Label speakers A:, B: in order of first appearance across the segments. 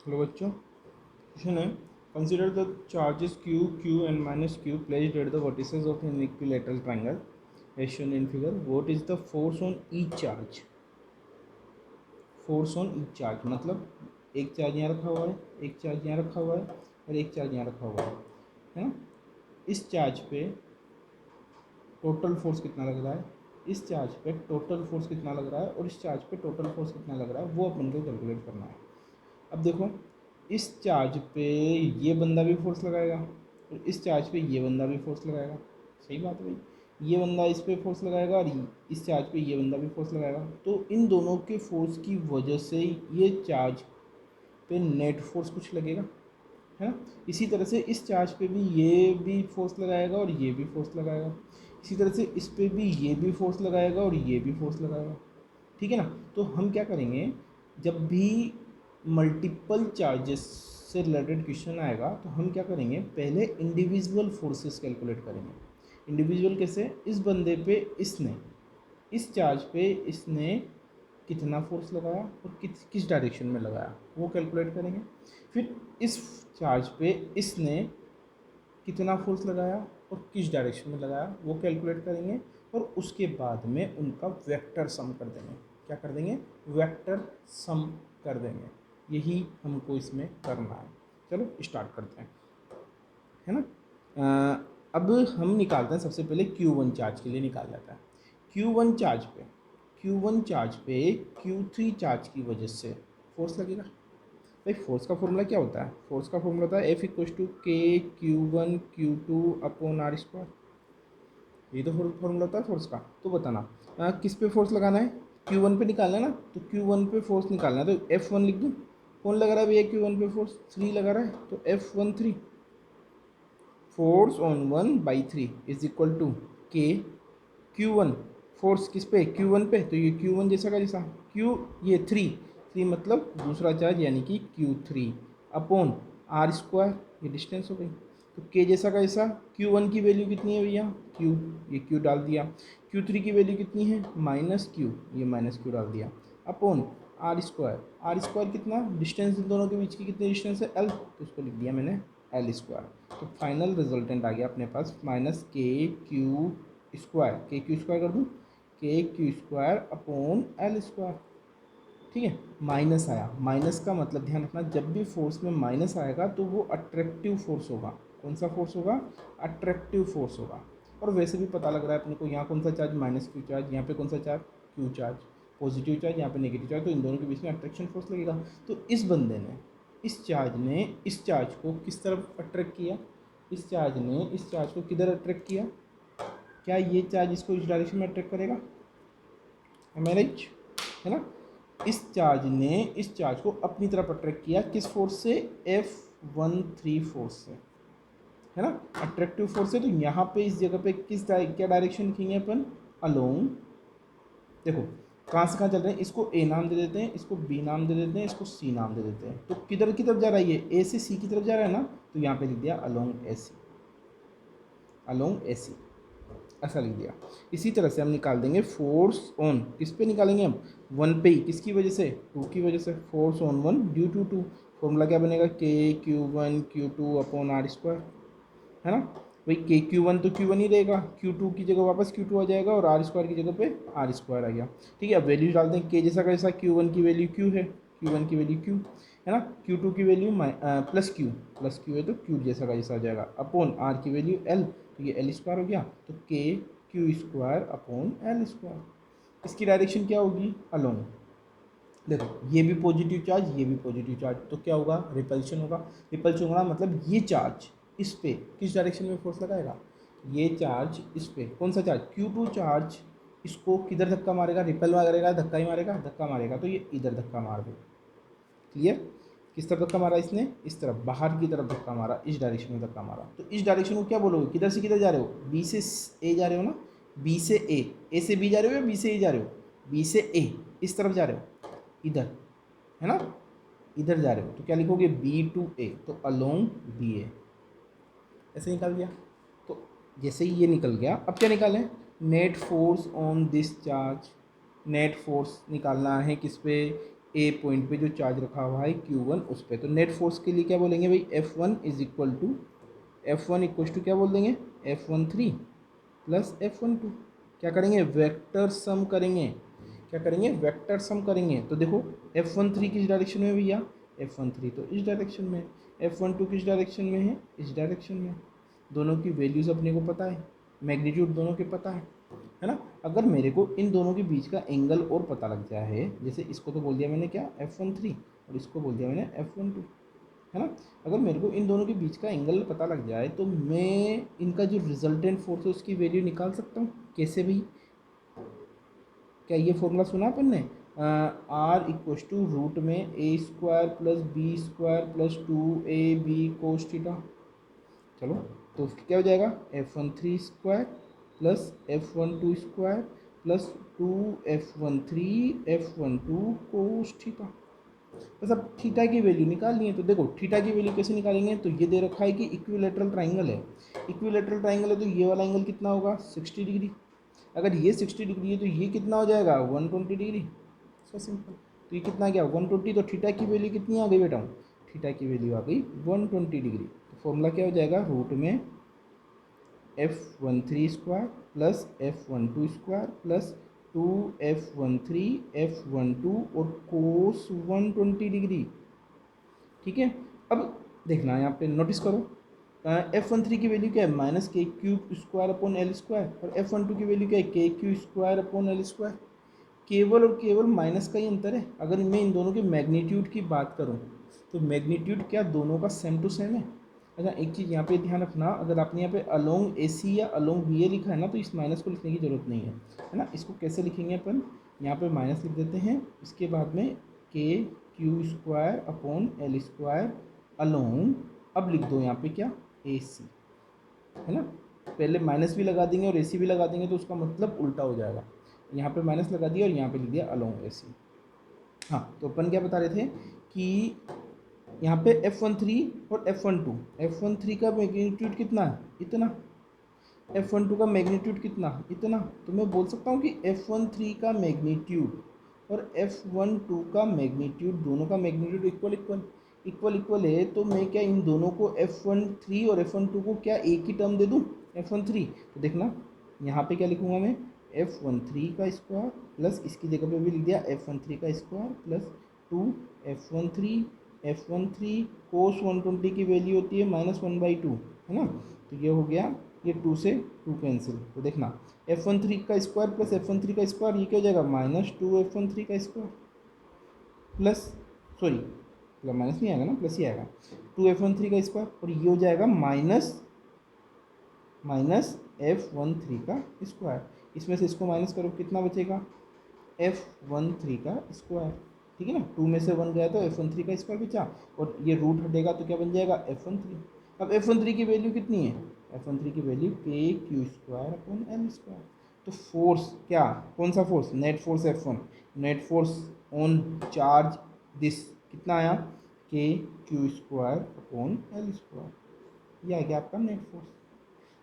A: Hello बच्चों, question है consider the charges q q and minus q placed at the vertices of an equilateral triangle as shown in figure. What is the force on each charge? Force on each charge मतलब एक charge यहाँ रखा हुआ है, एक charge यहाँ रखा हुआ है और एक चार्ज यहाँ रखा हुआ है ना। इस चार्ज पे टोटल फोर्स कितना लग रहा है, इस चार्ज पे टोटल फोर्स कितना लग रहा है और इस चार्ज पे टोटल फोर्स कितना लग रहा है, वो अपन को कैलकुलेट करना है। अब देखो, इस चार्ज पे ये बंदा भी फोर्स लगाएगा और इस चार्ज पे ये बंदा भी फोर्स लगाएगा। सही बात है भाई, ये बंदा इस पे फोर्स लगाएगा और इस चार्ज पे ये बंदा भी फोर्स लगाएगा। तो इन दोनों के फोर्स की वजह से ये चार्ज पे नेट फोर्स कुछ लगेगा, है ना। इसी तरह से इस चार्ज पे भी ये भी फोर्स लगाएगा और ये भी फोर्स लगाएगा। इसी तरह से इस पे भी ये भी फोर्स लगाएगा और ये भी फोर्स लगाएगा। ठीक है ना। तो हम क्या करेंगे, जब भी मल्टीपल चार्जेस से रिलेटेड क्वेश्चन आएगा तो हम क्या करेंगे, पहले इंडिविजुअल फोर्सेस कैलकुलेट करेंगे। इंडिविजुअल कैसे, इस बंदे पे इसने, इस चार्ज पे इसने कितना फोर्स लगाया और किस डायरेक्शन में लगाया वो कैलकुलेट करेंगे। फिर इस चार्ज पे इसने कितना फोर्स लगाया और किस डायरेक्शन में लगाया वो कैलकुलेट करेंगे और उसके बाद में उनका वेक्टर सम कर देंगे। क्या कर देंगे, वेक्टर सम कर देंगे। यही हमको इसमें करना है। चलो स्टार्ट करते हैं, है ना। अब हम निकालते हैं, सबसे पहले Q1 चार्ज के लिए निकाल लेते हैं। Q1 चार्ज पे Q3 चार्ज की वजह से फोर्स लगेगा। भाई फोर्स का फॉर्मूला क्या होता है, फोर्स का फॉर्मूला होता है F equal to K Q1 Q2 upon R square. ये तो फॉर्मूला होता है फोर्स का। तो बताना किस पे फोर्स लगाना है, Q1 पे निकालना है ना। तो Q1 पे फोर्स निकालना है तो F1 लिख दूँ। कौन लगा रहा है भैया Q1 पे फोर्स, 3 लगा रहा है तो F1 3, force on 1/3 is equal to K Q1। Force किस पे, Q1 पे, तो ये Q1 जैसा का जैसा Q, ये 3 मतलब दूसरा चार्ज यानी कि Q3 अपॉन R स्क्वायर, ये डिस्टेंस हो गई। तो K जैसा का जैसा, Q1 की वैल्यू कितनी है भैया Q, ये Q डाल दिया। Q3 की वैल्यू कितनी है -Q, ये -Q डाल दिया अपॉन R स्क्वायर कितना, डिस्टेंस इन दोनों के बीच की कितनी डिस्टेंस है L, तो उसको लिख दिया मैंने L स्क्वायर। तो फाइनल रिजल्टेंट आ गया अपने पास -KQ स्क्वायर, KQ स्क्वायर कर दूँ, KQ square upon L square. ठीक है, माइनस आया, माइनस का मतलब ध्यान रखना, जब भी फोर्स में माइनस आएगा तो वो अट्रैक्टिव फोर्स होगा। कौन सा फोर्स होगा, अट्रैक्टिव फोर्स होगा। और वैसे भी पता लग रहा है अपने को, यहाँ कौन सा चार्ज -Q चार्ज, यहाँ पे कौन सा charge Q charge, positive charge, यहाँ पे नेगेटिव चार्ज, तो इन दोनों के बीच में अट्रैक्शन फोर्स लगेगा। तो इस बंदे ने, इस चार्ज ने इस चार्ज को किस तरफ अट्रैक्ट किया, इस चार्ज ने इस चार्ज को किधर अट्रैक्ट किया, क्या ये चार्ज इसको इस डायरेक्शन में अट्रैक्ट करेगा, है ना। इस चार्ज ने इस चार्ज को अपनी तरफ अट्रैक्ट किया, किस फोर्स से, F13 फोर्स से, है ना, अट्रैक्टिव फोर्स है। तो यहाँ पे इस जगह पे क्या डायरेक्शन लिखेंगे अपन, अलोंग। देखो कहाँ से कहाँ चल रहे हैं, इसको A नाम दे देते हैं, इसको B नाम दे देते हैं, इसको C नाम दे देते हैं। तो किधर की तरफ जा रहा है ये, A से C की तरफ जा रहा है ना, तो यहाँ पे लिख दिया अलोंग AC, अलोंग AC, ऐसा लिख दिया। इसी तरह से हम निकाल देंगे फोर्स ऑन, किस पे निकालेंगे हम, 1 पे ही, किसकी वजह से, 2 की वजह से, force on 1 due to 2। Formula क्या बनेगा, KQ1 Q2 upon R square, है ना। भाई KQ1 तो Q1 ही रहेगा, Q2 की जगह वापस Q2 आ जाएगा और R स्क्वायर की जगह पे R स्क्वायर आ गया। ठीक है, अब वैल्यू डाल दें, K जैसा कैसा, Q1 की वैल्यू Q है, Q1 की वैल्यू Q है ना, Q2 की वैल्यू प्लस Q है तो Q जैसा का जैसा आ जाएगा, अपॉन R की वैल्यू L, तो ये L स्क्वायर हो गया। तो KQ square upon L square, इसकी डायरेक्शन क्या होगी, अलोंग। देखो ये भी पॉजिटिव चार्ज, ये भी पॉजिटिव चार्ज, तो क्या होगा, रिपल्शन होगा। रिपल्शन होगा मतलब ये चार्ज इस पे किस डायरेक्शन में फोर्स लगाएगा, ये चार्ज इस पे, कौन सा चार्ज, Q2 चार्ज इसको किधर धक्का मारेगा, रिपल मारेगा, धक्का ही मारेगा, धक्का मारेगा, तो ये इधर धक्का मार दे। क्लियर, किस तरफ धक्का मारा इसने, इस तरफ, बाहर की तरफ धक्का मारा, इस डायरेक्शन में धक्का मारा। तो इस डायरेक्शन को क्या बोलोगे, किधर से किधर जा रहे हो, B से A जा रहे हो ना, B से A से B जा रहे हो या B से A जा रहे हो, B से A, इस तरफ जा रहे हो, इधर, है ना, इधर जा रहे हो, तो क्या लिखोगे B to A, तो अलोंग BA, ऐसे निकाल दिया। तो जैसे ही ये निकल गया, अब क्या निकालें, net force on this charge. Net force निकालना है किस पे, ए पॉइंट पे जो चार्ज रखा हुआ है Q1 उस पर। तो नेट फोर्स के लिए क्या बोलेंगे भाई, F1 इज इक्वल टू क्या बोल देंगे, F13 प्लस F12। क्या करेंगे, वेक्टर सम करेंगे। क्या करेंगे, वेक्टर सम करेंगे। तो देखो F13 किस डायरेक्शन में है भैया, F13 तो इस डायरेक्शन में है, F12 किस डायरेक्शन में है, इस डायरेक्शन में। दोनों की वैल्यूज़ अपने को पता है, मैग्नीट्यूड दोनों के पता है ना। अगर मेरे को इन दोनों के बीच का एंगल और पता लग जाए है, जैसे इसको तो बोल दिया मैंने क्या, F13 और इसको बोल दिया मैंने F12, है ना। अगर मेरे को इन दोनों के बीच का एंगल पता लग जाए तो मैं इनका जो रिजल्टेंट फोर्स है उसकी वैल्यू निकाल सकता हूँ। कैसे भाई, क्या ये फॉर्मूला सुना अपन ने, आर इक्वस टू रूट में a square plus b square plus 2ab cos theta. चलो तो क्या हो जाएगा, F13 square plus F12 square plus 2F13 F12 cos theta. बस अब थीटा की वैल्यू निकालनी है। तो देखो थीटा की वैल्यू कैसे निकालेंगे, तो ये दे रखा है कि इक्विलेटरल ट्राइंगल है। इक्विलेटरल ट्राइंगल है तो ये वाला एंगल कितना होगा, 60 डिग्री। अगर ये 60 डिग्री है तो ये कितना हो जाएगा, 120 डिग्री। So simple. तो ये कितना गया, 120। तो थीटा की वैल्यू कितनी आ गई बेटा, थीटा की वैल्यू आ गई 120 डिग्री। तो फॉर्मूला क्या हो जाएगा, रूट में F13 square plus F12 square plus 2F13 F12 और कोस 120 डिग्री। ठीक है। अब देखना यहाँ पे नोटिस करो, F13 की वैल्यू क्या है, माइनस के cube square upon L square, और F12 की वैल्यू क्या है, के Q square upon L square. केवल और केवल माइनस का ही अंतर है। अगर मैं इन दोनों के मैग्नीट्यूड की बात करूँ तो मैग्नीट्यूड क्या दोनों का सेम टू सेम है। अच्छा एक चीज़ यहाँ पे ध्यान रखना, अगर आपने यहाँ पे अलोंग ए सी या अलोंग बी ए लिखा है ना तो इस माइनस को लिखने की ज़रूरत नहीं है ना। इसको कैसे लिखेंगे अपन, यहाँ पे माइनस लिख देते हैं, इसके बाद में के Q square upon L square along, अब लिख दो यहाँ पे क्या, ए सी, है ना। पहले माइनस भी लगा देंगे और ए सी भी लगा देंगे तो उसका मतलब उल्टा हो जाएगा। यहाँ पे माइनस लगा दिया और यहाँ पे लिख दिया अलोंग ए सी। हाँ तो अपन क्या बता रहे थे कि यहाँ पे F13 और F12 का मैग्नीट्यूड कितना है, इतना। F12 का मैग्नीट्यूड कितना, इतना। तो मैं बोल सकता हूँ कि F13 का मैग्नीट्यूड और F12 का मैग्नीट्यूड, दोनों का मैग्नीट्यूड इक्वल है। तो मैं क्या इन दोनों को F13 और F12 को क्या एक ही टर्म दे दूँ, F13। तो देखना यहाँ पे क्या लिखूँगा मैं, F13 का स्क्वायर प्लस इसकी जगह पे भी लिख दिया F13 का स्क्वायर प्लस 2F13 कोस 120 की वैल्यू होती है -1/2, है ना। तो ये हो गया, ये 2 से 2 कैंसिल। तो देखना F13 का स्क्वायर प्लस F13 का स्क्वायर, ये क्या हो जाएगा, -2F13 का square plus, sorry plus minus नहीं आएगा ना, प्लस ही आएगा, 2F13 का स्क्वायर, और ये हो जाएगा माइनस F13 का स्क्वायर। इसमें से इसको माइनस करो, कितना बचेगा, F13 का स्क्वायर। ठीक है ना, 2 में से 1 गया तो F13 का स्क्वायर बचा, और ये रूट हटेगा तो क्या बन जाएगा, F13। अब F13 की वैल्यू कितनी है, F13 की वैल्यू के Q square upon L square. तो फोर्स क्या, कौन सा force, net force F1, net force on charge this कितना आया, के Q square upon L square. ये आ गया आपका नेट फोर्स।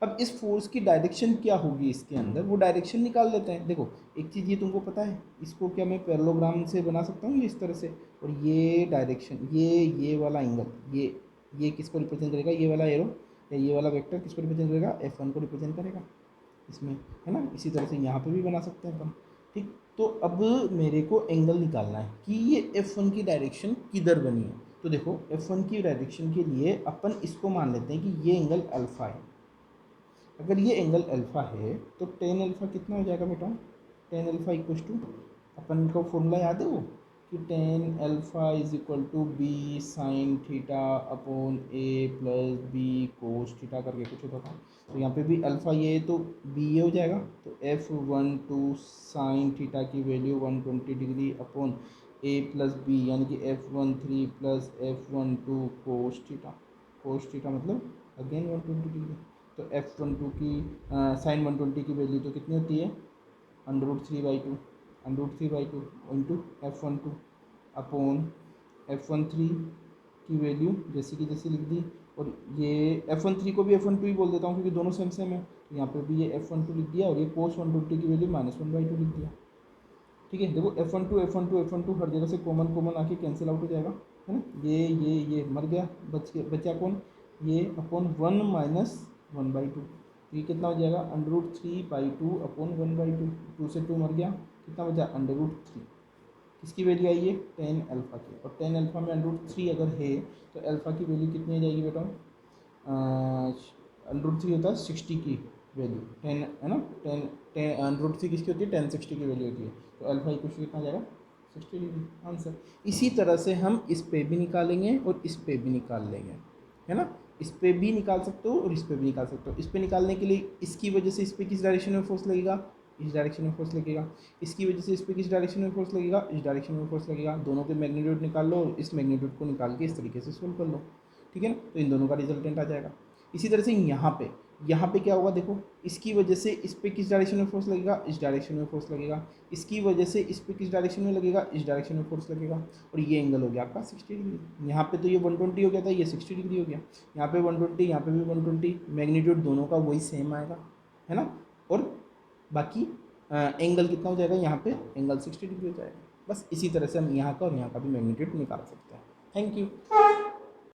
A: अब इस फोर्स की डायरेक्शन क्या होगी इसके अंदर, वो डायरेक्शन निकाल लेते हैं। देखो एक चीज़ ये तुमको पता है, इसको क्या मैं पैरेललोग्राम से बना सकता हूँ ये इस तरह से, और ये डायरेक्शन, ये वाला एंगल, ये किसको रिप्रेजेंट करेगा, ये वाला एरो या ये वाला वेक्टर किसको रिप्रेजेंट करेगा, F1 को रिप्रेजेंट करेगा इसमें, है ना। इसी तरह से यहाँ पे भी बना सकते हैं अपन। ठीक, तो अब मेरे को एंगल निकालना है कि ये F1 की डायरेक्शन किधर बनी है। तो देखो F1 की डायरेक्शन के लिए अपन इसको मान लेते हैं कि ये एंगल अल्फ़ा है। अगर ये एंगल अल्फ़ा है तो टेन अल्फ़ा कितना हो जाएगा बेटा, टेन अल्फ़ा इक्वल टू, अपन को फॉर्मूला याद है वो, कि tan alpha is equal to B sine theta upon A plus B cos theta करके कुछ होता था। तो यहाँ पे भी अल्फ़ा ये है तो बी ये हो जाएगा। तो F12 साइन थीटा की value 120 degree upon A plus B, यानी कि F13 plus F12 cos theta मतलब अगेन 120 डिग्री। तो F12 की साइन 120 की वैल्यू तो कितनी होती है, √3/2, √3/2 इंटू F12 अपॉन F13 की वैल्यू जैसे कि जैसे लिख दी। और ये F13 को भी F12 ही बोल देता हूँ क्योंकि दोनों सेम सेम है। तो यहाँ पे भी ये F12 लिख दिया और ये कोस 120 की वैल्यू -1/2 लिख दिया। ठीक है, देखो F12 हर जगह से कॉमन आके कैंसिल आउट हो जाएगा, है ना। ये मर गया, बचा कौन, ये अपॉन 1 माइनस 1/2, तो ये कितना हो जाएगा √3/2 अपॉन 1/2, 2 से 2 मर गया, कितना बचा √3, किसकी वैल्यू आई है टेन अल्फ़ा की, और टेन अल्फ़ा में √3 अगर है तो अल्फ़ा की वैल्यू कितनी आ जाएगी बेटा, √3 होता है 60 की वैल्यू, 10 है ना, 10 √3 किसकी होती है 1060 की वैल्यू होती है, तो अल्फ़ा इक्वल टू कितना आ जाएगा 60 डिग्री आंसर। इसी तरह से हम इस पे भी निकालेंगे और इस पे भी निकाल लेंगे, है ना, इस पे भी निकाल सकते हो और इस पे भी निकाल सकते हो। इस पे निकालने के लिए इसकी वजह से इस पे किस डायरेक्शन में फोर्स लगेगा, इस डायरेक्शन में फोर्स लगेगा, इसकी वजह से इस पे किस डायरेक्शन में फोर्स लगेगा, इस डायरेक्शन में फोर्स लगेगा, दोनों के मैग्नीट्यूड निकाल लो और इस मैग्नीट्यूड को निकाल के इस तरीके से सोल्व कर लो, ठीक है ना, तो इन दोनों का रिजल्टेंट आ जाएगा। इसी तरह से यहाँ पे क्या होगा, देखो इसकी वजह से इस पे किस डायरेक्शन में फोर्स लगेगा, इस डायरेक्शन में फोर्स लगेगा, इसकी वजह से इस पे किस डायरेक्शन में लगेगा, इस डायरेक्शन में फोर्स लगेगा, और ये एंगल हो गया आपका 60 डिग्री। यहाँ पे तो ये 120 हो गया था, ये 60 डिग्री हो गया, यहाँ पे 120, यहाँ पे भी 120, मैग्नीट्यूड दोनों का वही सेम आएगा, है ना, और बाकी एंगल कितना हो जाएगा, यहाँ पे एंगल 60 डिग्री हो जाएगा। बस इसी तरह से हम यहाँ का और यहाँ का भी मैग्नीट्यूड निकाल सकते हैं। Thank you.